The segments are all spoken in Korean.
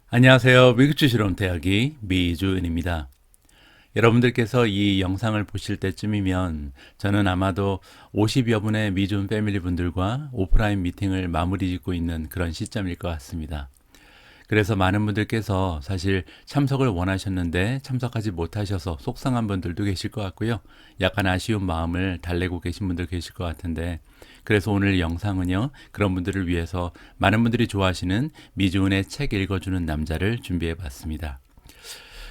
안녕하세요. 미국주 실험 대학의 미주은입니다. 여러분들께서 이 영상을 보실 때쯤이면 저는 아마도 50여 분의 미주은 패밀리 분들과 오프라인 미팅을 마무리 짓고 있는 그런 시점일 것 같습니다. 그래서 많은 분들께서 사실 참석을 원하셨는데 참석하지 못하셔서 속상한 분들도 계실 것 같고요. 약간 아쉬운 마음을 달래고 계신 분들 계실 것 같은데, 그래서 오늘 영상은요, 그런 분들을 위해서 많은 분들이 좋아하시는 미주은의 책 읽어주는 남자를 준비해 봤습니다.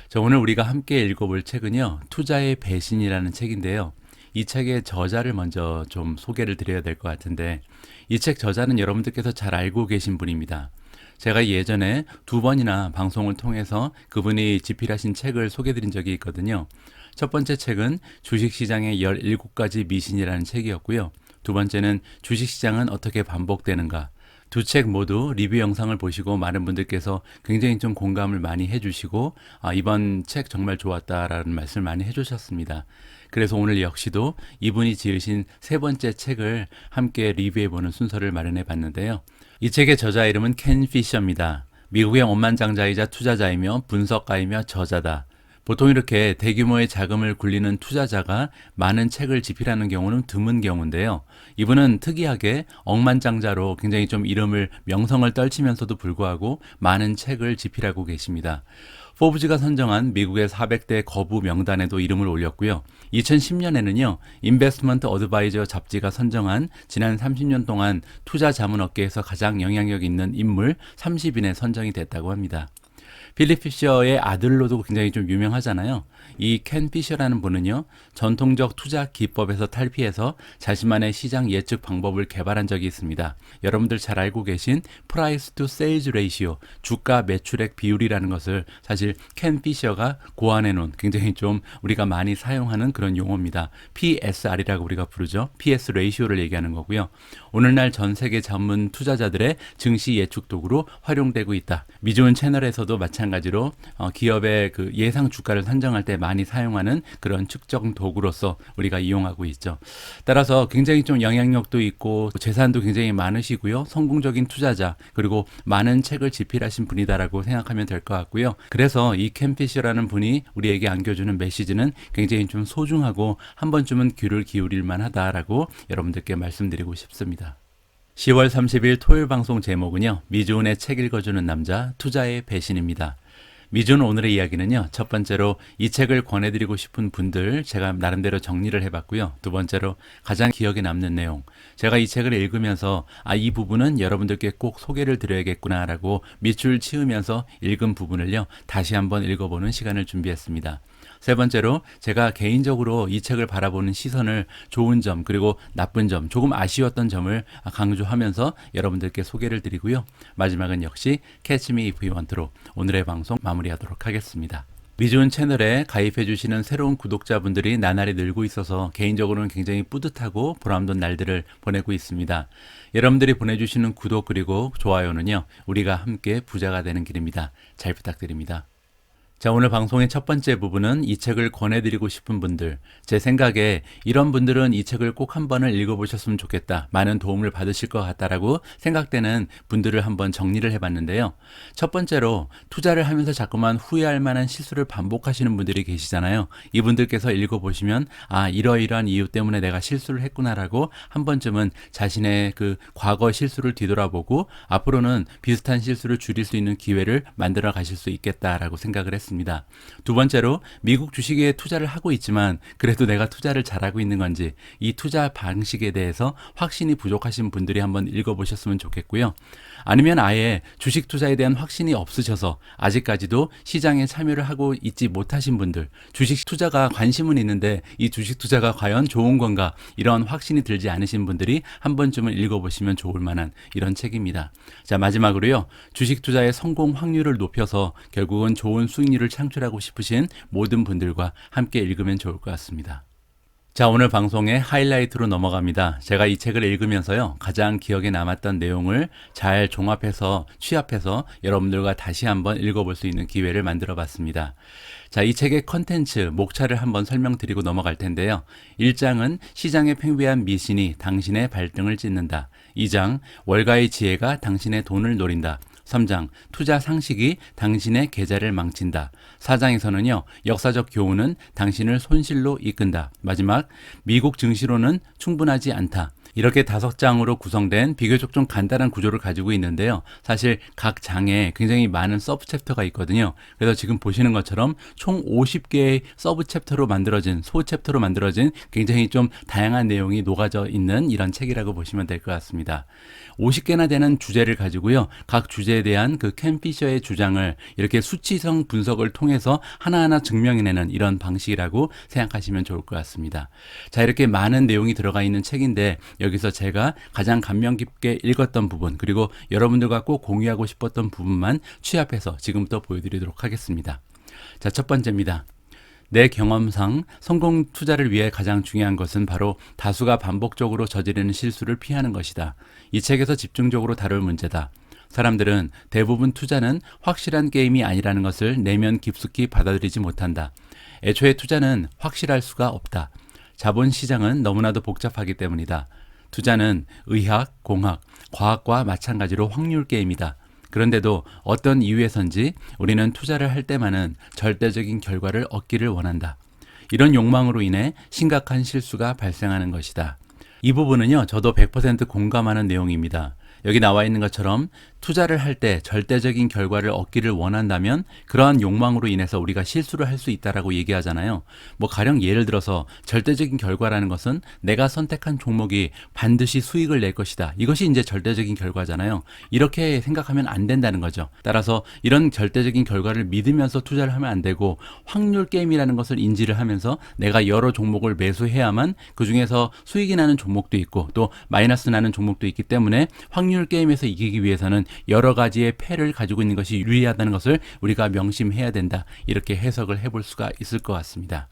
자, 오늘 우리가 함께 읽어볼 책은요, 투자의 배신이라는 책인데요. 이 책의 저자를 먼저 좀 소개를 드려야 될 것 같은데, 이 책 저자는 여러분들께서 잘 알고 계신 분입니다. 제가 예전에 2번이나 방송을 통해서 그분이 집필하신 책을 소개드린 적이 있거든요. 첫 번째 책은 주식시장의 17가지 미신이라는 책이었고요. 두 번째는 주식시장은 어떻게 반복되는가. 두 책 모두 리뷰 영상을 보시고 많은 분들께서 굉장히 좀 공감을 많이 해주시고 이번 책 정말 좋았다라는 말씀을 많이 해주셨습니다. 그래서 오늘 역시도 이분이 지으신 세 번째 책을 함께 리뷰해보는 순서를 마련해 봤는데요. 이 책의 저자 이름은 켄 피셔입니다. 미국의 억만장자이자 투자자이며 분석가이며 저자다. 보통 이렇게 대규모의 자금을 굴리는 투자자가 많은 책을 집필하는 경우는 드문 경우인데요. 이분은 특이하게 억만장자로 굉장히 좀 명성을 떨치면서도 불구하고 많은 책을 집필하고 계십니다. 포브즈가 선정한 미국의 400대 거부 명단에도 이름을 올렸고요. 2010년에는요, 인베스트먼트 어드바이저 잡지가 선정한 지난 30년 동안 투자 자문 업계에서 가장 영향력 있는 인물 30인에 선정이 됐다고 합니다. 필립 피셔의 아들로도 굉장히 좀 유명하잖아요. 이 켄 피셔라는 분은요, 전통적 투자 기법에서 탈피해서 자신만의 시장 예측 방법을 개발한 적이 있습니다. 여러분들 잘 알고 계신 프라이스 투 세일즈 레이시오, 주가 매출액 비율이라는 것을 사실 켄 피셔가 고안해 놓은 굉장히 좀 우리가 많이 사용하는 그런 용어입니다. PSR이라고 우리가 부르죠. PS 레이시오를 얘기하는 거고요. 오늘날 전 세계 전문 투자자들의 증시 예측 도구로 활용되고 있다. 미주은 채널에서도 마찬가지로 기업의 그 예상 주가를 산정할 때 많이 사용하는 그런 측정 도구로서 우리가 이용하고 있죠. 따라서 굉장히 좀 영향력도 있고 재산도 굉장히 많으시고요. 성공적인 투자자, 그리고 많은 책을 집필하신 분이다라고 생각하면 될 것 같고요. 그래서 이 켄 피셔라는 분이 우리에게 안겨주는 메시지는 굉장히 좀 소중하고 한 번쯤은 귀를 기울일 만하다라고 여러분들께 말씀드리고 싶습니다. 10월 30일 토요일 방송 제목은요, 미주은의 책 읽어주는 남자, 투자의 배신입니다. 미주은 오늘의 이야기는요, 첫 번째로 이 책을 권해드리고 싶은 분들 제가 나름대로 정리를 해봤고요. 두 번째로 가장 기억에 남는 내용, 제가 이 책을 읽으면서 이 부분은 여러분들께 꼭 소개를 드려야겠구나라고 밑줄 치우면서 읽은 부분을요, 다시 한번 읽어보는 시간을 준비했습니다. 세 번째로 제가 개인적으로 이 책을 바라보는 시선을 좋은 점 그리고 나쁜 점, 조금 아쉬웠던 점을 강조하면서 여러분들께 소개를 드리고요. 마지막은 역시 Catch Me If You Want로 오늘의 방송 마무리하도록 하겠습니다. 미주은 채널에 가입해 주시는 새로운 구독자분들이 나날이 늘고 있어서 개인적으로는 굉장히 뿌듯하고 보람된 날들을 보내고 있습니다. 여러분들이 보내주시는 구독 그리고 좋아요는요, 우리가 함께 부자가 되는 길입니다. 잘 부탁드립니다. 자, 오늘 방송의 첫 번째 부분은 이 책을 권해드리고 싶은 분들, 제 생각에 이런 분들은 이 책을 꼭 한 번을 읽어보셨으면 좋겠다, 많은 도움을 받으실 것 같다라고 생각되는 분들을 한번 정리를 해봤는데요. 첫 번째로 투자를 하면서 자꾸만 후회할 만한 실수를 반복하시는 분들이 계시잖아요. 이분들께서 읽어보시면 이러이러한 이유 때문에 내가 실수를 했구나라고 한 번쯤은 자신의 그 과거 실수를 뒤돌아보고 앞으로는 비슷한 실수를 줄일 수 있는 기회를 만들어 가실 수 있겠다라고 생각을 했습니다. 두 번째로 미국 주식에 투자를 하고 있지만 그래도 내가 투자를 잘하고 있는 건지, 이 투자 방식에 대해서 확신이 부족하신 분들이 한번 읽어보셨으면 좋겠고요. 아니면 아예 주식 투자에 대한 확신이 없으셔서 아직까지도 시장에 참여를 하고 있지 못하신 분들, 주식 투자가 관심은 있는데 이 주식 투자가 과연 좋은 건가, 이런 확신이 들지 않으신 분들이 한 번쯤은 읽어보시면 좋을 만한 이런 책입니다. 자, 마지막으로요, 주식 투자의 성공 확률을 높여서 결국은 좋은 수익률을 창출하고 싶으신 모든 분들과 함께 읽으면 좋을 것 같습니다. 자, 오늘 방송의 하이라이트로 넘어갑니다. 제가 이 책을 읽으면서요, 가장 기억에 남았던 내용을 잘 종합해서 취합해서 여러분들과 다시 한번 읽어볼 수 있는 기회를 만들어 봤습니다. 자, 이 책의 컨텐츠, 목차를 한번 설명드리고 넘어갈 텐데요. 1장은 시장의 팽배한 미신이 당신의 발등을 찢는다. 2장, 월가의 지혜가 당신의 돈을 노린다. 3장 투자 상식이 당신의 계좌를 망친다. 4장에서는요. 역사적 교훈은 당신을 손실로 이끈다. 마지막 미국 증시로는 충분하지 않다. 이렇게 5장으로 구성된 비교적 좀 간단한 구조를 가지고 있는데요. 사실 각 장에 굉장히 많은 서브 챕터가 있거든요. 그래서 지금 보시는 것처럼 총 50개의 서브 챕터로 만들어진, 소 챕터로 만들어진 굉장히 좀 다양한 내용이 녹아져 있는 이런 책이라고 보시면 될 것 같습니다. 50개나 되는 주제를 가지고요. 각 주제에 대한 그 켄 피셔의 주장을 이렇게 수치성 분석을 통해서 하나하나 증명해내는 이런 방식이라고 생각하시면 좋을 것 같습니다. 자, 이렇게 많은 내용이 들어가 있는 책인데 여기서 제가 가장 감명 깊게 읽었던 부분, 그리고 여러분들과 꼭 공유하고 싶었던 부분만 취합해서 지금부터 보여드리도록 하겠습니다. 자, 첫 번째입니다. 내 경험상 성공 투자를 위해 가장 중요한 것은 바로 다수가 반복적으로 저지르는 실수를 피하는 것이다. 이 책에서 집중적으로 다룰 문제다. 사람들은 대부분 투자는 확실한 게임이 아니라는 것을 내면 깊숙이 받아들이지 못한다. 애초에 투자는 확실할 수가 없다. 자본시장은 너무나도 복잡하기 때문이다. 투자는 의학, 공학, 과학과 마찬가지로 확률 게임이다. 그런데도 어떤 이유에선지 우리는 투자를 할 때만은 절대적인 결과를 얻기를 원한다. 이런 욕망으로 인해 심각한 실수가 발생하는 것이다. 이 부분은요, 저도 100% 공감하는 내용입니다. 여기 나와 있는 것처럼 투자를 할 때 절대적인 결과를 얻기를 원한다면 그러한 욕망으로 인해서 우리가 실수를 할 수 있다라고 얘기하잖아요. 뭐 가령 예를 들어서 절대적인 결과라는 것은 내가 선택한 종목이 반드시 수익을 낼 것이다. 이것이 이제 절대적인 결과잖아요. 이렇게 생각하면 안 된다는 거죠. 따라서 이런 절대적인 결과를 믿으면서 투자를 하면 안 되고 확률 게임이라는 것을 인지를 하면서 내가 여러 종목을 매수해야만 그중에서 수익이 나는 종목도 있고 또 마이너스 나는 종목도 있기 때문에 확률 게임에서 이기기 위해서는 여러 가지의 패를 가지고 있는 것이 유리하다는 것을 우리가 명심해야 된다. 이렇게 해석을 해볼 수가 있을 것 같습니다.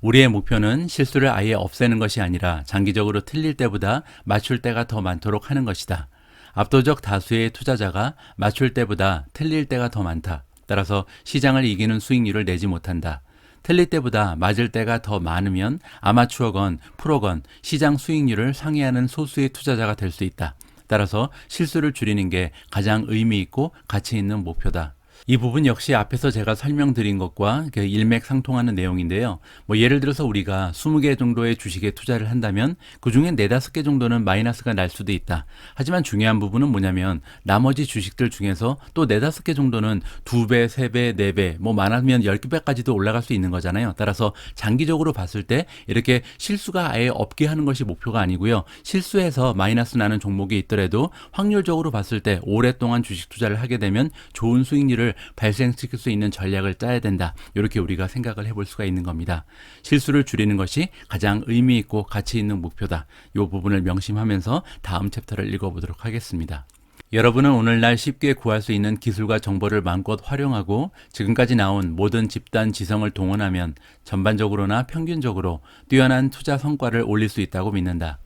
우리의 목표는 실수를 아예 없애는 것이 아니라 장기적으로 틀릴 때보다 맞출 때가 더 많도록 하는 것이다. 압도적 다수의 투자자가 맞출 때보다 틀릴 때가 더 많다. 따라서 시장을 이기는 수익률을 내지 못한다. 틀릴 때보다 맞을 때가 더 많으면 아마추어건 프로건 시장 수익률을 상회하는 소수의 투자자가 될 수 있다. 따라서 실수를 줄이는 게 가장 의미 있고 가치 있는 목표다. 이 부분 역시 앞에서 제가 설명드린 것과 일맥상통하는 내용인데요. 뭐 예를 들어서 우리가 20개 정도의 주식에 투자를 한다면 그중에 4-5개 정도는 마이너스가 날 수도 있다. 하지만 중요한 부분은 뭐냐면 나머지 주식들 중에서 또 4-5개 정도는 2배, 3배, 4배, 뭐 많으면 10배까지도 올라갈 수 있는 거잖아요. 따라서 장기적으로 봤을 때 이렇게 실수가 아예 없게 하는 것이 목표가 아니고요. 실수해서 마이너스 나는 종목이 있더라도 확률적으로 봤을 때 오랫동안 주식 투자를 하게 되면 좋은 수익률을 발생시킬 수 있는 전략을 짜야 된다. 이렇게 우리가 생각을 해볼 수가 있는 겁니다. 실수를 줄이는 것이 가장 의미 있고 가치 있는 목표다. 이 부분을 명심하면서 다음 챕터를 읽어보도록 하겠습니다. 여러분은 오늘날 쉽게 구할 수 있는 기술과 정보를 마음껏 활용하고 지금까지 나온 모든 집단 지성을 동원하면 전반적으로나 평균적으로 뛰어난 투자 성과를 올릴 수 있다고 믿는다.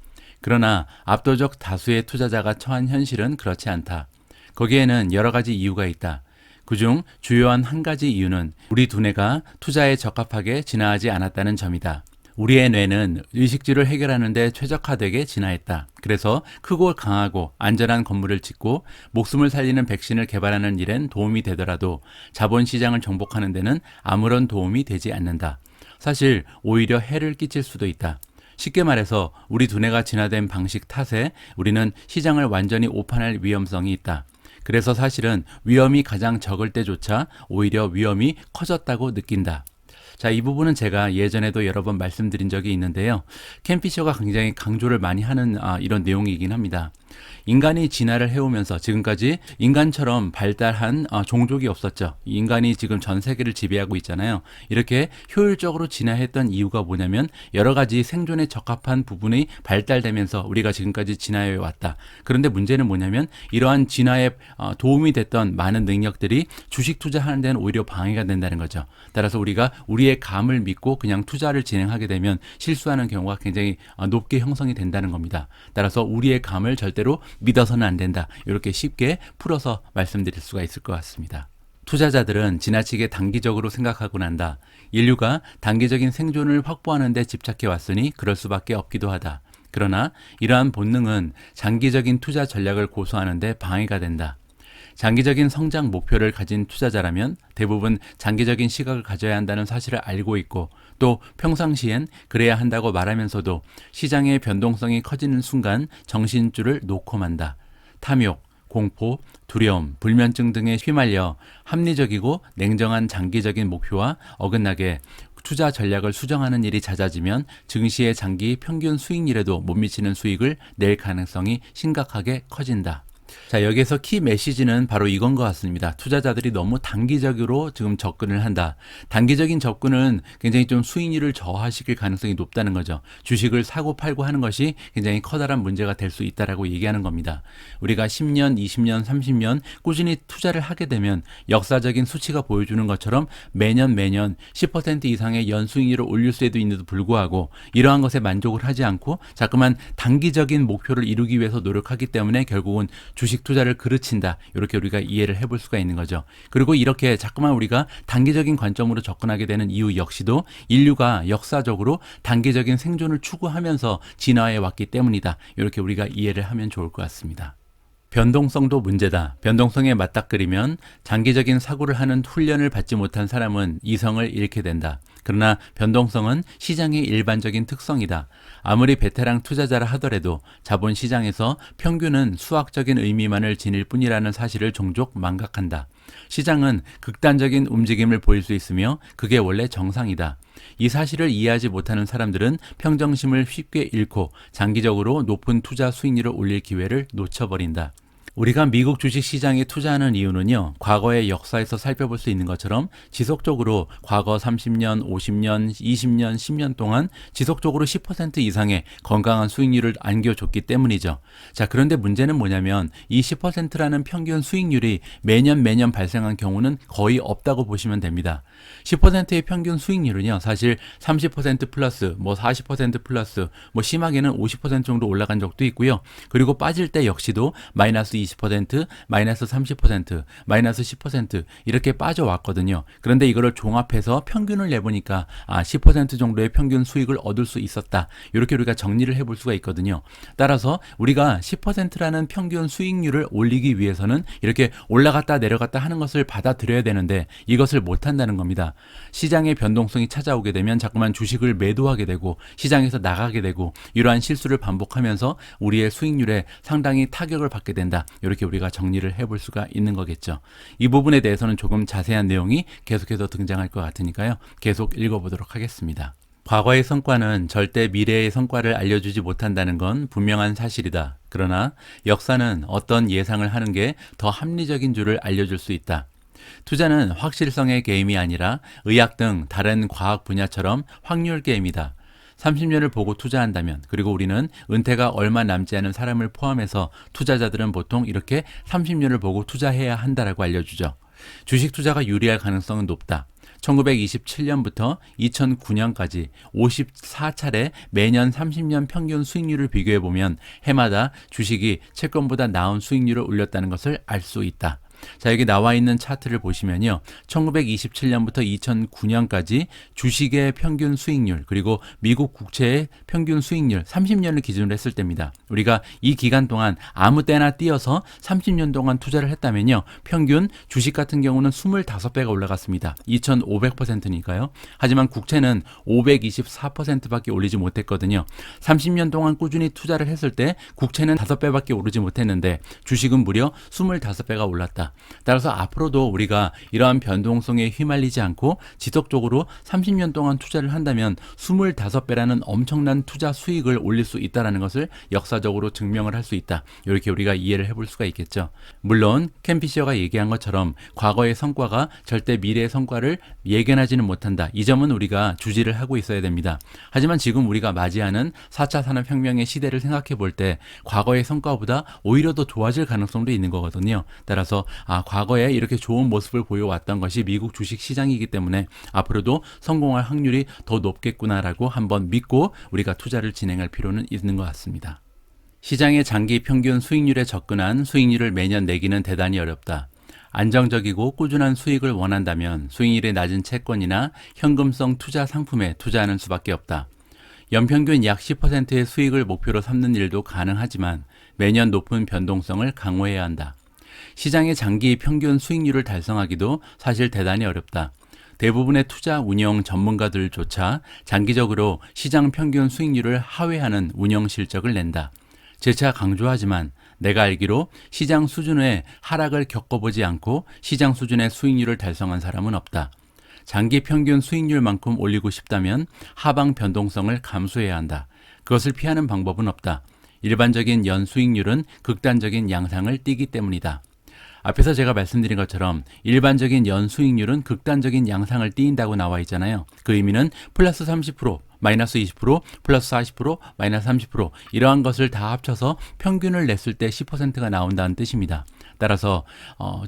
그러나 압도적 다수의 투자자가 처한 현실은 그렇지 않다. 거기에는 여러 가지 이유가 있다. 그중 주요한 한 가지 이유는 우리 두뇌가 투자에 적합하게 진화하지 않았다는 점이다. 우리의 뇌는 의식주를 해결하는 데 최적화되게 진화했다. 그래서 크고 강하고 안전한 건물을 짓고 목숨을 살리는 백신을 개발하는 일엔 도움이 되더라도 자본시장을 정복하는 데는 아무런 도움이 되지 않는다. 사실 오히려 해를 끼칠 수도 있다. 쉽게 말해서 우리 두뇌가 진화된 방식 탓에 우리는 시장을 완전히 오판할 위험성이 있다. 그래서 사실은 위험이 가장 적을 때조차 오히려 위험이 커졌다고 느낀다. 자, 이 부분은 제가 예전에도 여러 번 말씀드린 적이 있는데요. 켄 피셔가 굉장히 강조를 많이 하는 이런 내용이긴 합니다. 인간이 진화를 해오면서 지금까지 인간처럼 발달한 종족이 없었죠. 인간이 지금 전 세계를 지배하고 있잖아요. 이렇게 효율적으로 진화했던 이유가 뭐냐면 여러 가지 생존에 적합한 부분이 발달되면서 우리가 지금까지 진화해 왔다. 그런데 문제는 뭐냐면 이러한 진화에 도움이 됐던 많은 능력들이 주식 투자하는 데는 오히려 방해가 된다는 거죠. 따라서 우리가 우리의 감을 믿고 그냥 투자를 진행하게 되면 실수하는 경우가 굉장히 높게 형성이 된다는 겁니다. 따라서 우리의 감을 절대로 믿어서는 안 된다. 이렇게 쉽게 풀어서 말씀드릴 수가 있을 것 같습니다. 투자자들은 지나치게 단기적으로 생각하고 난다. 인류가 단기적인 생존을 확보하는 데 집착해 왔으니 그럴 수밖에 없기도 하다. 그러나 이러한 본능은 장기적인 투자 전략을 고수하는 데 방해가 된다. 장기적인 성장 목표를 가진 투자자라면 대부분 장기적인 시각을 가져야 한다는 사실을 알고 있고 또 평상시엔 그래야 한다고 말하면서도 시장의 변동성이 커지는 순간 정신줄을 놓고 만다. 탐욕, 공포, 두려움, 불면증 등에 휘말려 합리적이고 냉정한 장기적인 목표와 어긋나게 투자 전략을 수정하는 일이 잦아지면 증시의 장기 평균 수익률에도 못 미치는 수익을 낼 가능성이 심각하게 커진다. 자, 여기에서 키 메시지는 바로 이건 것 같습니다. 투자자들이 너무 단기적으로 지금 접근을 한다. 단기적인 접근은 굉장히 좀 수익률을 저하시킬 가능성이 높다는 거죠. 주식을 사고 팔고 하는 것이 굉장히 커다란 문제가 될 수 있다라고 얘기하는 겁니다. 우리가 10년, 20년, 30년 꾸준히 투자를 하게 되면 역사적인 수치가 보여주는 것처럼 매년 10% 이상의 연수익률을 올릴 수도 있는데도 불구하고 이러한 것에 만족을 하지 않고 자꾸만 단기적인 목표를 이루기 위해서 노력하기 때문에 결국은 주식 투자를 그르친다. 이렇게 우리가 이해를 해볼 수가 있는 거죠. 그리고 이렇게 자꾸만 우리가 단기적인 관점으로 접근하게 되는 이유 역시도 인류가 역사적으로 단기적인 생존을 추구하면서 진화해 왔기 때문이다. 이렇게 우리가 이해를 하면 좋을 것 같습니다. 변동성도 문제다. 변동성에 맞닥뜨리면 장기적인 사고를 하는 훈련을 받지 못한 사람은 이성을 잃게 된다. 그러나 변동성은 시장의 일반적인 특성이다. 아무리 베테랑 투자자라 하더라도 자본시장에서 평균은 수학적인 의미만을 지닐 뿐이라는 사실을 종종 망각한다. 시장은 극단적인 움직임을 보일 수 있으며 그게 원래 정상이다. 이 사실을 이해하지 못하는 사람들은 평정심을 쉽게 잃고 장기적으로 높은 투자 수익률을 올릴 기회를 놓쳐버린다. 우리가 미국 주식시장에 투자하는 이유는요, 과거의 역사에서 살펴볼 수 있는 것처럼 지속적으로 과거 30년, 50년, 20년, 10년 동안 지속적으로 10% 이상의 건강한 수익률을 안겨줬기 때문이죠. 자, 그런데 문제는 뭐냐면 이 10%라는 평균 수익률이 매년 발생한 경우는 거의 없다고 보시면 됩니다. 10%의 평균 수익률은요, 사실 30% 플러스, 40% 플러스, 심하게는 50% 정도 올라간 적도 있고요. 그리고 빠질 때 역시도 마이너스 20%, 마이너스 30%, 마이너스 10% 이렇게 빠져왔거든요. 그런데 이거를 종합해서 평균을 내보니까 10% 정도의 평균 수익을 얻을 수 있었다. 이렇게 우리가 정리를 해볼 수가 있거든요. 따라서 우리가 10%라는 평균 수익률을 올리기 위해서는 이렇게 올라갔다 내려갔다 하는 것을 받아들여야 되는데 이것을 못한다는 겁니다. 시장의 변동성이 찾아오게 되면 자꾸만 주식을 매도하게 되고 시장에서 나가게 되고 이러한 실수를 반복하면서 우리의 수익률에 상당히 타격을 받게 된다. 이렇게 우리가 정리를 해볼 수가 있는 거겠죠. 이 부분에 대해서는 조금 자세한 내용이 계속해서 등장할 것 같으니까요. 계속 읽어보도록 하겠습니다. 과거의 성과는 절대 미래의 성과를 알려주지 못한다는 건 분명한 사실이다. 그러나 역사는 어떤 예상을 하는 게 더 합리적인 줄을 알려줄 수 있다. 투자는 확실성의 게임이 아니라 의학 등 다른 과학 분야처럼 확률 게임이다. 30년을 보고 투자한다면, 그리고 우리는 은퇴가 얼마 남지 않은 사람을 포함해서 투자자들은 보통 이렇게 30년을 보고 투자해야 한다라고 알려주죠. 주식 투자가 유리할 가능성은 높다. 1927년부터 2009년까지 54차례 매년 30년 평균 수익률을 비교해보면 해마다 주식이 채권보다 나은 수익률을 올렸다는 것을 알 수 있다. 자, 여기 나와 있는 차트를 보시면요. 1927년부터 2009년까지 주식의 평균 수익률, 그리고 미국 국채의 평균 수익률 30년을 기준으로 했을 때입니다. 우리가 이 기간 동안 아무 때나 뛰어서 30년 동안 투자를 했다면요. 평균 주식 같은 경우는 25배가 올라갔습니다. 2500%니까요. 하지만 국채는 524%밖에 오르지 못했거든요. 30년 동안 꾸준히 투자를 했을 때 국채는 5배밖에 오르지 못했는데 주식은 무려 25배가 올랐다. 따라서 앞으로도 우리가 이러한 변동성에 휘말리지 않고 지속적으로 30년 동안 투자를 한다면 25배라는 엄청난 투자 수익을 올릴 수 있다는 것을 역사적으로 증명을 할 수 있다. 이렇게 우리가 이해를 해볼 수가 있겠죠. 물론 캠피셔가 얘기한 것처럼 과거의 성과가 절대 미래의 성과를 예견하지는 못한다. 이 점은 우리가 주지를 하고 있어야 됩니다. 하지만 지금 우리가 맞이하는 4차 산업혁명의 시대를 생각해 볼 때 과거의 성과보다 오히려 더 좋아질 가능성도 있는 거거든요. 따라서 과거에 이렇게 좋은 모습을 보여왔던 것이 미국 주식 시장이기 때문에 앞으로도 성공할 확률이 더 높겠구나라고 한번 믿고 우리가 투자를 진행할 필요는 있는 것 같습니다. 시장의 장기 평균 수익률에 접근한 수익률을 매년 내기는 대단히 어렵다. 안정적이고 꾸준한 수익을 원한다면 수익률이 낮은 채권이나 현금성 투자 상품에 투자하는 수밖에 없다. 연평균 약 10%의 수익을 목표로 삼는 일도 가능하지만 매년 높은 변동성을 강화해야 한다. 시장의 장기 평균 수익률을 달성하기도 사실 대단히 어렵다. 대부분의 투자 운영 전문가들조차 장기적으로 시장 평균 수익률을 하회하는 운영 실적을 낸다. 재차 강조하지만 내가 알기로 시장 수준의 하락을 겪어보지 않고 시장 수준의 수익률을 달성한 사람은 없다. 장기 평균 수익률만큼 올리고 싶다면 하방 변동성을 감수해야 한다. 그것을 피하는 방법은 없다. 일반적인 연 수익률은 극단적인 양상을 띠기 때문이다. 앞에서 제가 말씀드린 것처럼 일반적인 연 수익률은 극단적인 양상을 띠인다고 나와 있잖아요. 그 의미는 플러스 30%, 마이너스 20%, 플러스 40%, 마이너스 30% 이러한 것을 다 합쳐서 평균을 냈을 때 10%가 나온다는 뜻입니다. 따라서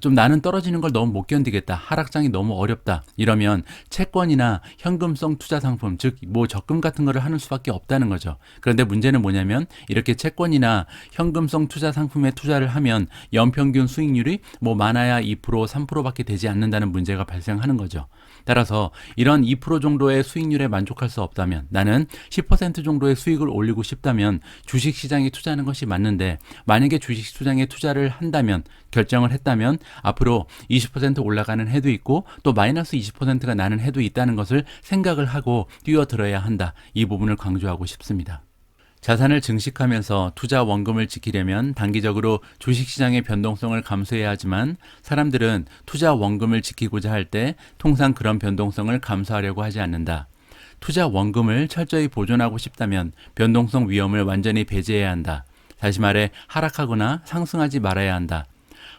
좀 나는 떨어지는 걸 너무 못 견디겠다. 하락장이 너무 어렵다. 이러면 채권이나 현금성 투자 상품, 즉 뭐 적금 같은 거를 하는 수밖에 없다는 거죠. 그런데 문제는 뭐냐면 이렇게 채권이나 현금성 투자 상품에 투자를 하면 연평균 수익률이 뭐 많아야 2%, 3%밖에 되지 않는다는 문제가 발생하는 거죠. 따라서 이런 2% 정도의 수익률에 만족할 수 없다면 나는 10% 정도의 수익을 올리고 싶다면 주식시장에 투자하는 것이 맞는데 만약에 주식시장에 투자를 한다면 결정을 했다면 앞으로 20% 올라가는 해도 있고 또 마이너스 20%가 나는 해도 있다는 것을 생각을 하고 뛰어들어야 한다. 이 부분을 강조하고 싶습니다. 자산을 증식하면서 투자 원금을 지키려면 단기적으로 주식시장의 변동성을 감수해야 하지만 사람들은 투자 원금을 지키고자 할 때 통상 그런 변동성을 감수하려고 하지 않는다. 투자 원금을 철저히 보존하고 싶다면 변동성 위험을 완전히 배제해야 한다. 다시 말해 하락하거나 상승하지 말아야 한다.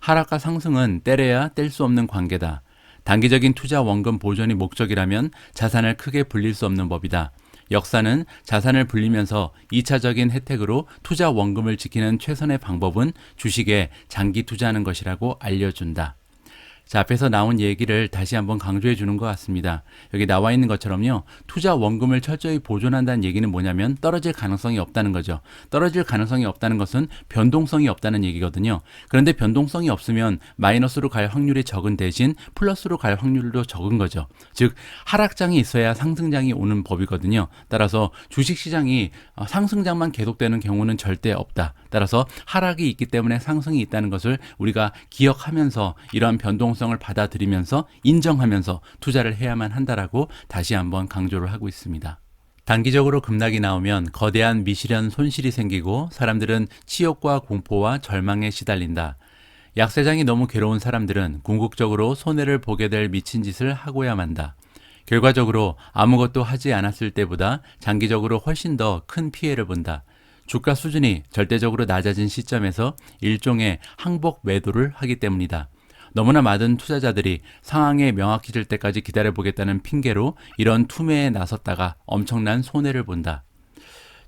하락과 상승은 떼려야 뗄 수 없는 관계다. 단기적인 투자 원금 보존이 목적이라면 자산을 크게 불릴 수 없는 법이다. 역사는 자산을 불리면서 2차적인 혜택으로 투자 원금을 지키는 최선의 방법은 주식에 장기 투자하는 것이라고 알려준다. 자, 앞에서 나온 얘기를 다시 한번 강조해 주는 것 같습니다. 여기 나와 있는 것처럼요. 투자 원금을 철저히 보존한다는 얘기는 뭐냐면 떨어질 가능성이 없다는 거죠. 떨어질 가능성이 없다는 것은 변동성이 없다는 얘기거든요. 그런데 변동성이 없으면 마이너스로 갈 확률이 적은 대신 플러스로 갈 확률도 적은 거죠. 즉 하락장이 있어야 상승장이 오는 법이거든요. 따라서 주식시장이 상승장만 계속되는 경우는 절대 없다. 따라서 하락이 있기 때문에 상승이 있다는 것을 우리가 기억하면서 이러한 변동성을 받아들이면서 인정하면서 투자를 해야만 한다라고 다시 한번 강조를 하고 있습니다. 단기적으로 급락이 나오면 거대한 미실현 손실이 생기고 사람들은 치욕과 공포와 절망에 시달린다. 약세장이 너무 괴로운 사람들은 궁극적으로 손해를 보게 될 미친 짓을 하고야 만다. 결과적으로 아무것도 하지 않았을 때보다 장기적으로 훨씬 더 큰 피해를 본다. 주가 수준이 절대적으로 낮아진 시점에서 일종의 항복 매도를 하기 때문이다. 너무나 많은 투자자들이 상황에 명확해질 때까지 기다려보겠다는 핑계로 이런 투매에 나섰다가 엄청난 손해를 본다.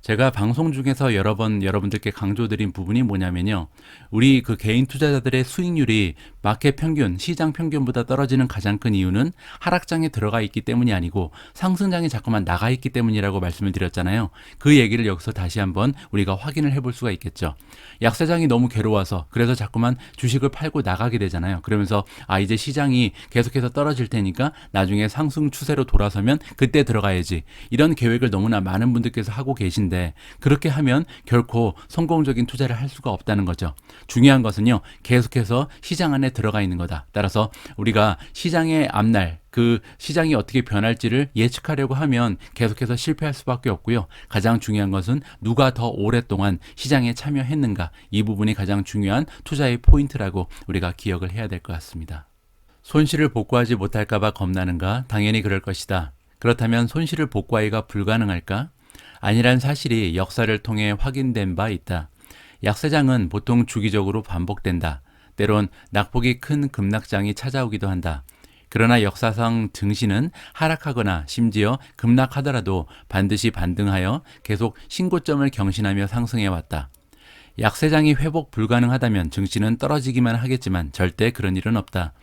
제가 방송 중에서 여러 번 여러분들께 강조드린 부분이 뭐냐면요. 우리 그 개인 투자자들의 수익률이 마켓 평균, 시장 평균보다 떨어지는 가장 큰 이유는 하락장에 들어가 있기 때문이 아니고 상승장에 자꾸만 나가 있기 때문이라고 말씀을 드렸잖아요. 그 얘기를 여기서 다시 한번 우리가 확인을 해볼 수가 있겠죠. 약세장이 너무 괴로워서 그래서 자꾸만 주식을 팔고 나가게 되잖아요. 그러면서 이제 시장이 계속해서 떨어질 테니까 나중에 상승 추세로 돌아서면 그때 들어가야지. 이런 계획을 너무나 많은 분들께서 하고 계신데 그렇게 하면 결코 성공적인 투자를 할 수가 없다는 거죠. 중요한 것은요. 계속해서 시장 안에 들어가 있는 거다. 따라서 우리가 시장의 앞날 그 시장이 어떻게 변할지를 예측하려고 하면 계속해서 실패할 수밖에 없고요. 가장 중요한 것은 누가 더 오랫동안 시장에 참여했는가 이 부분이 가장 중요한 투자의 포인트라고 우리가 기억을 해야 될 것 같습니다. 손실을 복구하지 못할까 봐 겁나는가? 당연히 그럴 것이다. 그렇다면 손실을 복구하기가 불가능할까? 아니란 사실이 역사를 통해 확인된 바 있다. 약세장은 보통 주기적으로 반복된다. 때론 낙폭이 큰 급락장이 찾아오기도 한다. 그러나 역사상 증시는 하락하거나 심지어 급락하더라도 반드시 반등하여 계속 신고점을 경신하며 상승해왔다. 약세장이 회복 불가능하다면 증시는 떨어지기만 하겠지만 절대 그런 일은 없다.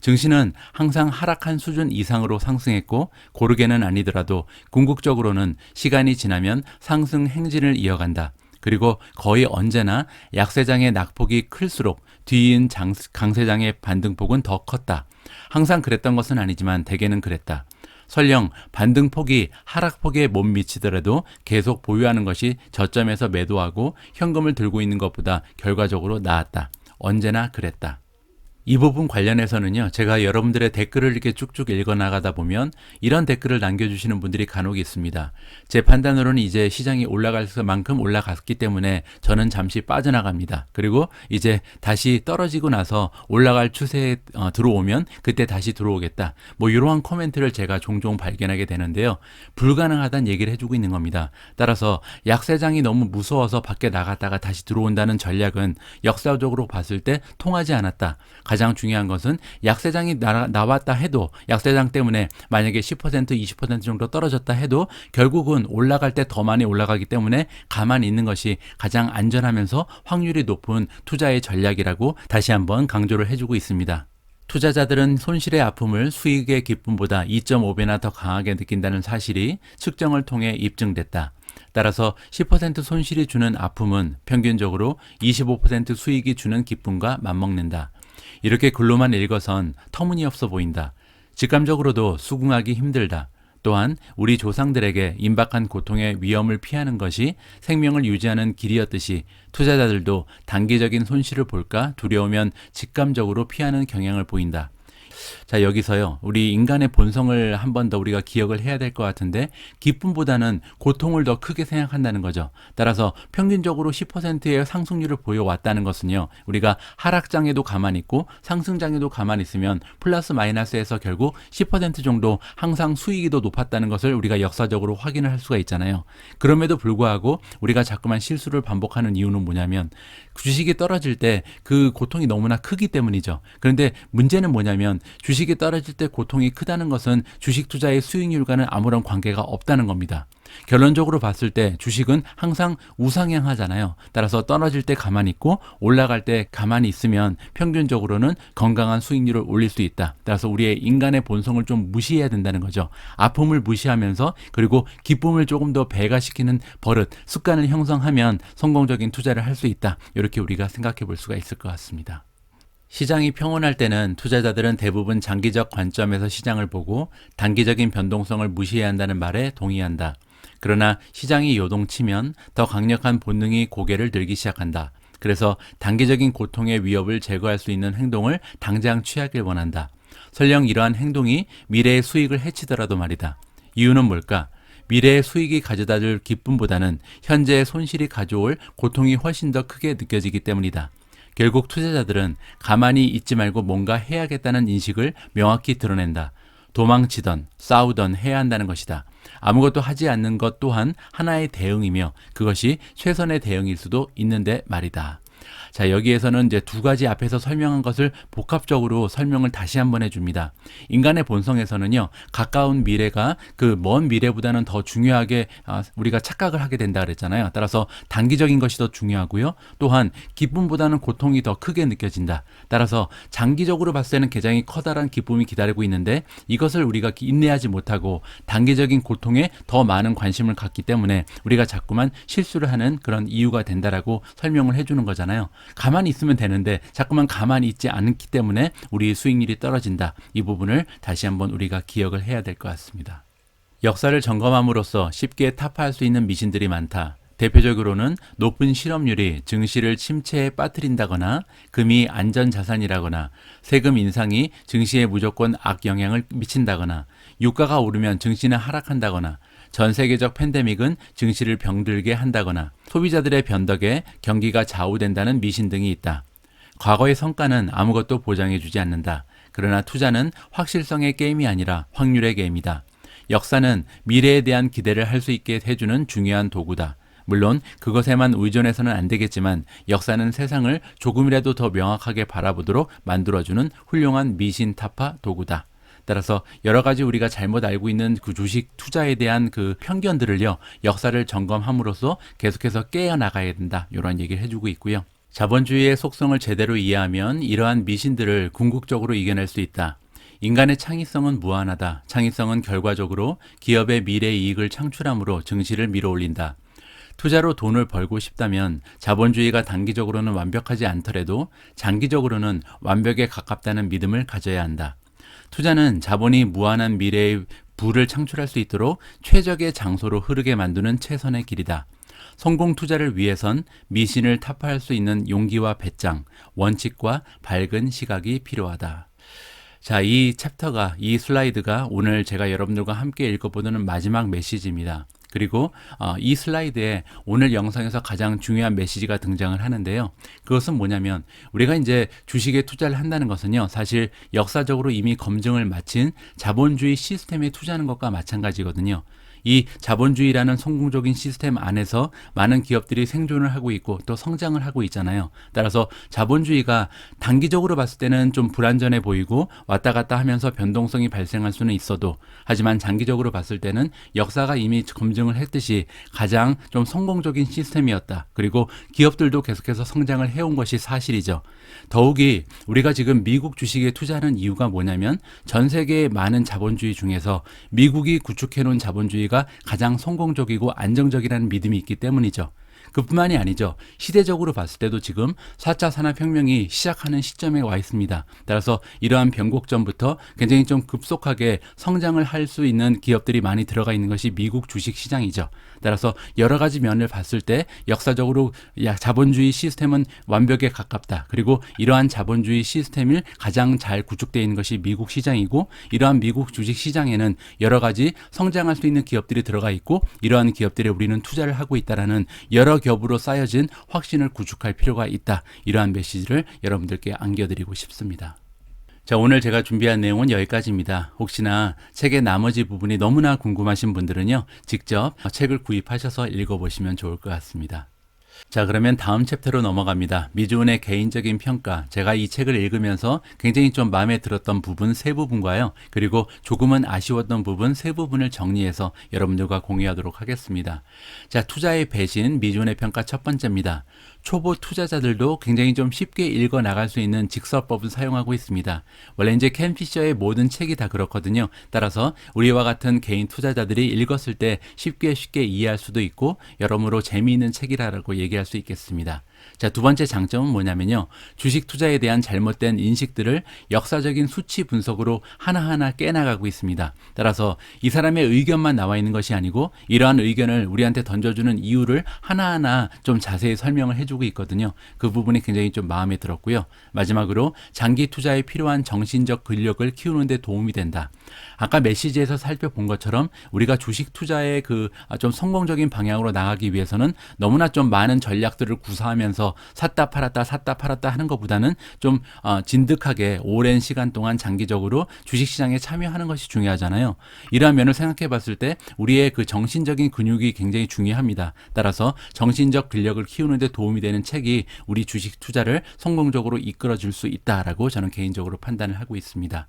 증시는 항상 하락한 수준 이상으로 상승했고 고르게는 아니더라도 궁극적으로는 시간이 지나면 상승 행진을 이어간다. 그리고 거의 언제나 약세장의 낙폭이 클수록 뒤인 강세장의 반등폭은 더 컸다. 항상 그랬던 것은 아니지만 대개는 그랬다. 설령 반등폭이 하락폭에 못 미치더라도 계속 보유하는 것이 저점에서 매도하고 현금을 들고 있는 것보다 결과적으로 나았다. 언제나 그랬다. 이 부분 관련해서는요, 제가 여러분들의 댓글을 이렇게 쭉쭉 읽어 나가다 보면 이런 댓글을 남겨주시는 분들이 간혹 있습니다. 제 판단으로는 이제 시장이 올라갈 만큼 올라갔기 때문에 저는 잠시 빠져나갑니다. 그리고 이제 다시 떨어지고 나서 올라갈 추세에 들어오면 그때 다시 들어오겠다. 뭐 이러한 코멘트를 제가 종종 발견하게 되는데요. 불가능하다는 얘기를 해주고 있는 겁니다. 따라서 약세장이 너무 무서워서 밖에 나갔다가 다시 들어온다는 전략은 역사적으로 봤을 때 통하지 않았다. 가장 중요한 것은 약세장이 나왔다 해도 약세장 때문에 만약에 10% 20% 정도 떨어졌다 해도 결국은 올라갈 때 더 많이 올라가기 때문에 가만히 있는 것이 가장 안전하면서 확률이 높은 투자의 전략이라고 다시 한번 강조를 해주고 있습니다. 투자자들은 손실의 아픔을 수익의 기쁨보다 2.5배나 더 강하게 느낀다는 사실이 측정을 통해 입증됐다. 따라서 10% 손실이 주는 아픔은 평균적으로 25% 수익이 주는 기쁨과 맞먹는다. 이렇게 글로만 읽어선 터무니없어 보인다. 직감적으로도 수긍하기 힘들다. 또한 우리 조상들에게 임박한 고통의 위험을 피하는 것이 생명을 유지하는 길이었듯이 투자자들도 단기적인 손실을 볼까 두려우면 직감적으로 피하는 경향을 보인다. 자, 여기서요, 우리 인간의 본성을 한 번 더 우리가 기억을 해야 될 것 같은데, 기쁨보다는 고통을 더 크게 생각한다는 거죠. 따라서 평균적으로 10%의 상승률을 보여왔다는 것은요, 우리가 하락장에도 가만히 있고 상승장에도 가만히 있으면 플러스 마이너스에서 결국 10% 정도 항상 수익이 더 높았다는 것을 우리가 역사적으로 확인을 할 수가 있잖아요. 그럼에도 불구하고 우리가 자꾸만 실수를 반복하는 이유는 뭐냐면, 주식이 떨어질 때 그 고통이 너무나 크기 때문이죠. 그런데 문제는 뭐냐면, 주식이 떨어질 때 고통이 크다는 것은 주식 투자의 수익률과는 아무런 관계가 없다는 겁니다. 결론적으로 봤을 때 주식은 항상 우상향하잖아요. 따라서 떨어질 때 가만히 있고 올라갈 때 가만히 있으면 평균적으로는 건강한 수익률을 올릴 수 있다. 따라서 우리의 인간의 본성을 좀 무시해야 된다는 거죠. 아픔을 무시하면서 그리고 기쁨을 조금 더 배가시키는 버릇, 습관을 형성하면 성공적인 투자를 할 수 있다. 이렇게 우리가 생각해 볼 수가 있을 것 같습니다. 시장이 평온할 때는 투자자들은 대부분 장기적 관점에서 시장을 보고 단기적인 변동성을 무시해야 한다는 말에 동의한다. 그러나 시장이 요동치면 더 강력한 본능이 고개를 들기 시작한다. 그래서 단기적인 고통의 위협을 제거할 수 있는 행동을 당장 취하길 원한다. 설령 이러한 행동이 미래의 수익을 해치더라도 말이다. 이유는 뭘까? 미래의 수익이 가져다 줄 기쁨보다는 현재의 손실이 가져올 고통이 훨씬 더 크게 느껴지기 때문이다. 결국 투자자들은 가만히 있지 말고 뭔가 해야겠다는 인식을 명확히 드러낸다. 도망치던 싸우던 해야 한다는 것이다. 아무것도 하지 않는 것 또한 하나의 대응이며 그것이 최선의 대응일 수도 있는데 말이다. 자, 여기에서는 이제 두 가지 앞에서 설명한 것을 복합적으로 설명을 다시 한번 해줍니다. 인간의 본성에서는요, 가까운 미래가 그 먼 미래보다는 더 중요하게 우리가 착각을 하게 된다 그랬잖아요. 따라서 단기적인 것이 더 중요하고요. 또한 기쁨보다는 고통이 더 크게 느껴진다. 따라서 장기적으로 봤을 때는 굉장히 커다란 기쁨이 기다리고 있는데 이것을 우리가 인내하지 못하고 단기적인 고통에 더 많은 관심을 갖기 때문에 우리가 자꾸만 실수를 하는 그런 이유가 된다라고 설명을 해주는 거잖아요. 가만히 있으면 되는데 자꾸만 가만히 있지 않기 때문에 우리 수익률이 떨어진다. 이 부분을 다시 한번 우리가 기억을 해야 될 것 같습니다. 역사를 점검함으로써 쉽게 타파할 수 있는 미신들이 많다. 대표적으로는 높은 실업률이 증시를 침체에 빠뜨린다거나 금이 안전자산이라거나 세금 인상이 증시에 무조건 악영향을 미친다거나 유가가 오르면 증시는 하락한다거나 전 세계적 팬데믹은 증시를 병들게 한다거나 소비자들의 변덕에 경기가 좌우된다는 미신 등이 있다. 과거의 성과는 아무것도 보장해주지 않는다. 그러나 투자는 확실성의 게임이 아니라 확률의 게임이다. 역사는 미래에 대한 기대를 할 수 있게 해주는 중요한 도구다. 물론 그것에만 의존해서는 안 되겠지만 역사는 세상을 조금이라도 더 명확하게 바라보도록 만들어주는 훌륭한 미신 타파 도구다. 따라서 여러 가지 우리가 잘못 알고 있는 그 주식 투자에 대한 그 편견들을요, 역사를 점검함으로써 계속해서 깨어나가야 된다. 이런 얘기를 해주고 있고요. 자본주의의 속성을 제대로 이해하면 이러한 미신들을 궁극적으로 이겨낼 수 있다. 인간의 창의성은 무한하다. 창의성은 결과적으로 기업의 미래 이익을 창출함으로 증시를 밀어올린다. 투자로 돈을 벌고 싶다면 자본주의가 단기적으로는 완벽하지 않더라도 장기적으로는 완벽에 가깝다는 믿음을 가져야 한다. 투자는 자본이 무한한 미래의 부를 창출할 수 있도록 최적의 장소로 흐르게 만드는 최선의 길이다. 성공 투자를 위해선 미신을 타파할 수 있는 용기와 배짱, 원칙과 밝은 시각이 필요하다. 자, 이 챕터가, 이 슬라이드가 오늘 제가 여러분들과 함께 읽어보는 마지막 메시지입니다. 그리고 이 슬라이드에 오늘 영상에서 가장 중요한 메시지가 등장을 하는데요. 그것은 뭐냐면 우리가 이제 주식에 투자를 한다는 것은요, 사실 역사적으로 이미 검증을 마친 자본주의 시스템에 투자하는 것과 마찬가지거든요. 이 자본주의라는 성공적인 시스템 안에서 많은 기업들이 생존을 하고 있고 또 성장을 하고 있잖아요. 따라서 자본주의가 단기적으로 봤을 때는 좀 불안전해 보이고 왔다 갔다 하면서 변동성이 발생할 수는 있어도, 하지만 장기적으로 봤을 때는 역사가 이미 검증을 했듯이 가장 좀 성공적인 시스템이었다. 그리고 기업들도 계속해서 성장을 해온 것이 사실이죠. 더욱이 우리가 지금 미국 주식에 투자하는 이유가 뭐냐면 전 세계의 많은 자본주의 중에서 미국이 구축해놓은 자본주의가 가장 성공적이고 안정적이라는 믿음이 있기 때문이죠. 그뿐만이 아니죠. 시대적으로 봤을 때도 지금 4차 산업혁명이 시작하는 시점에 와 있습니다. 따라서 이러한 변곡점부터 굉장히 좀 급속하게 성장을 할 수 있는 기업들이 많이 들어가 있는 것이 미국 주식시장이죠. 따라서 여러 가지 면을 봤을 때 역사적으로 자본주의 시스템은 완벽에 가깝다. 그리고 이러한 자본주의 시스템을 가장 잘 구축되어 있는 것이 미국 시장이고, 이러한 미국 주식시장에는 여러 가지 성장할 수 있는 기업들이 들어가 있고, 이러한 기업들에 우리는 투자를 하고 있다라는 여러 겹으로 쌓여진 확신을 구축할 필요가 있다. 이러한 메시지를 여러분들께 안겨드리고 싶습니다. 자, 오늘 제가 준비한 내용은 여기까지입니다. 혹시나 책의 나머지 부분이 너무나 궁금하신 분들은요, 직접 책을 구입하셔서 읽어보시면 좋을 것 같습니다. 자, 그러면 다음 챕터로 넘어갑니다. 미주은의 개인적인 평가. 제가 이 책을 읽으면서 굉장히 좀 마음에 들었던 부분 세 부분과요, 그리고 조금은 아쉬웠던 부분 세 부분을 정리해서 여러분들과 공유하도록 하겠습니다. 자, 투자의 배신, 미주은의 평가 첫 번째입니다. 초보 투자자들도 굉장히 좀 쉽게 읽어 나갈 수 있는 직설법을 사용하고 있습니다. 원래 이제 켄 피셔의 모든 책이 다 그렇거든요. 따라서 우리와 같은 개인 투자자들이 읽었을 때 쉽게 이해할 수도 있고 여러모로 재미있는 책이라고 얘기할 수 있겠습니다. 자, 두 번째 장점은 뭐냐면요, 주식 투자에 대한 잘못된 인식들을 역사적인 수치 분석으로 하나하나 깨나가고 있습니다. 따라서 이 사람의 의견만 나와 있는 것이 아니고 이러한 의견을 우리한테 던져주는 이유를 하나하나 좀 자세히 설명을 해주고 있거든요. 그 부분이 굉장히 좀 마음에 들었고요. 마지막으로 장기 투자에 필요한 정신적 근력을 키우는 데 도움이 된다. 아까 메시지에서 살펴본 것처럼 우리가 주식 투자의 그 좀 성공적인 방향으로 나가기 위해서는 너무나 좀 많은 전략들을 구사하면서 샀다 팔았다 하는 것보다는 좀 진득하게 오랜 시간 동안 장기적으로 주식시장에 참여하는 것이 중요하잖아요. 이러한 면을 생각해 봤을 때 우리의 그 정신적인 근육이 굉장히 중요합니다. 따라서 정신적 근력을 키우는 데 도움이 되는 책이 우리 주식 투자를 성공적으로 이끌어 줄 수 있다라고 저는 개인적으로 판단을 하고 있습니다.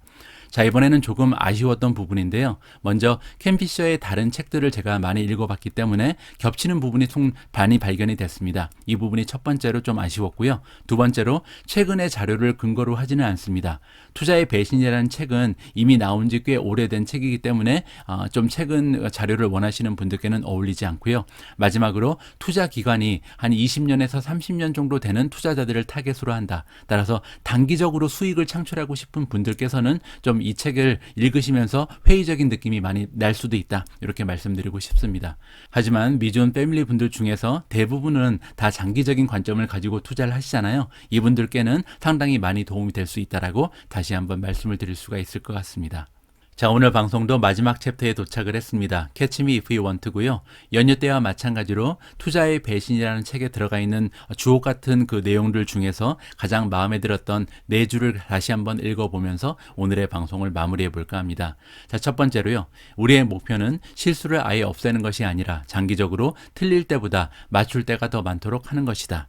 자, 이번에는 조금 아쉬웠던 부분인데요. 먼저 켄 피셔의 다른 책들을 제가 많이 읽어봤기 때문에 겹치는 부분이 많이 발견이 됐습니다. 이 부분이 첫 번째로 좀 아쉬웠고요. 두 번째로 최근의 자료를 근거로 하지는 않습니다. 투자의 배신이라는 책은 이미 나온 지 꽤 오래된 책이기 때문에 좀 최근 자료를 원하시는 분들께는 어울리지 않고요. 마지막으로 투자 기간이 한 20년에서 30년 정도 되는 투자자들을 타겟으로 한다. 따라서 단기적으로 수익을 창출하고 싶은 분들께서는 좀 이 책을 읽으시면서 회의적인 느낌이 많이 날 수도 있다. 이렇게 말씀드리고 싶습니다. 하지만 미주은 패밀리 분들 중에서 대부분은 다 장기적인 관점을 가지고 투자를 하시잖아요. 이분들께는 상당히 많이 도움이 될 수 있다라고 다시 한번 말씀을 드릴 수가 있을 것 같습니다. 자, 오늘 방송도 마지막 챕터에 도착을 했습니다. Catch Me If You Want고요. 연휴 때와 마찬가지로 투자의 배신이라는 책에 들어가 있는 주옥 같은 그 내용들 중에서 가장 마음에 들었던 네 줄을 다시 한번 읽어보면서 오늘의 방송을 마무리해 볼까 합니다. 자, 첫 번째로요. 우리의 목표는 실수를 아예 없애는 것이 아니라 장기적으로 틀릴 때보다 맞출 때가 더 많도록 하는 것이다.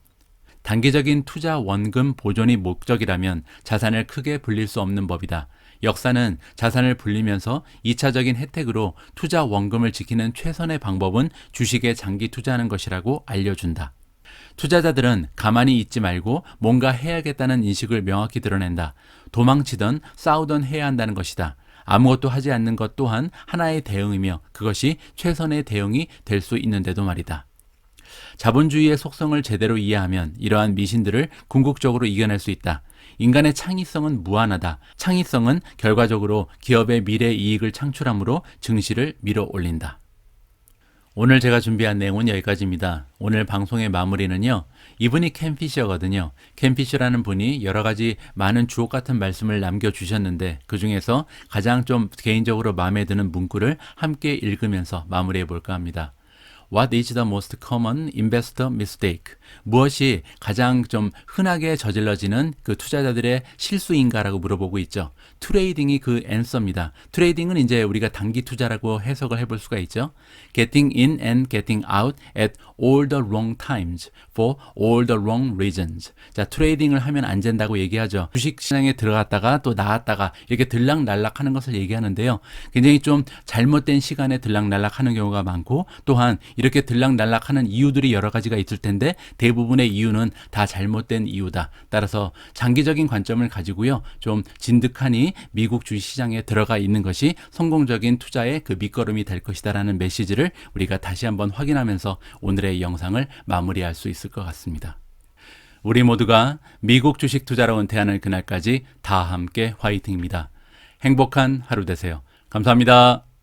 단기적인 투자 원금 보존이 목적이라면 자산을 크게 불릴 수 없는 법이다. 역사는 자산을 불리면서 2차적인 혜택으로 투자 원금을 지키는 최선의 방법은 주식에 장기 투자하는 것이라고 알려준다. 투자자들은 가만히 있지 말고 뭔가 해야겠다는 인식을 명확히 드러낸다. 도망치던 싸우던 해야 한다는 것이다. 아무것도 하지 않는 것 또한 하나의 대응이며 그것이 최선의 대응이 될 수 있는데도 말이다. 자본주의의 속성을 제대로 이해하면 이러한 미신들을 궁극적으로 이겨낼 수 있다. 인간의 창의성은 무한하다. 창의성은 결과적으로 기업의 미래 이익을 창출함으로 증시를 밀어 올린다. 오늘 제가 준비한 내용은 여기까지입니다. 오늘 방송의 마무리는요. 이분이 켄 피셔거든요. 켄 피셔라는 분이 여러 가지 많은 주옥 같은 말씀을 남겨주셨는데 그 중에서 가장 좀 개인적으로 마음에 드는 문구를 함께 읽으면서 마무리해 볼까 합니다. What is the most common investor mistake? 무엇이 가장 좀 흔하게 저질러지는 그 투자자들의 실수인가라고 물어보고 있죠. 트레이딩이 그 answer입니다. 트레이딩은 이제 우리가 단기 투자라고 해석을 해볼 수가 있죠. Getting in and getting out at all the wrong times for all the wrong reasons. 자, 트레이딩을 하면 안 된다고 얘기하죠. 주식시장에 들어갔다가 또 나왔다가 이렇게 들락날락 하는 것을 얘기하는데요. 굉장히 좀 잘못된 시간에 들락날락 하는 경우가 많고 또한 이렇게 들락날락 하는 이유들이 여러 가지가 있을 텐데 대부분의 이유는 다 잘못된 이유다. 따라서 장기적인 관점을 가지고요. 좀 진득하니 미국 주식시장에 들어가 있는 것이 성공적인 투자의 그 밑거름이 될 것이다라는 메시지를 우리가 다시 한번 확인하면서 오늘의 영상을 마무리할 수 있을 것 같습니다. 우리 모두가 미국 주식 투자로 은퇴하는 그날까지 다 함께 화이팅입니다. 행복한 하루 되세요. 감사합니다.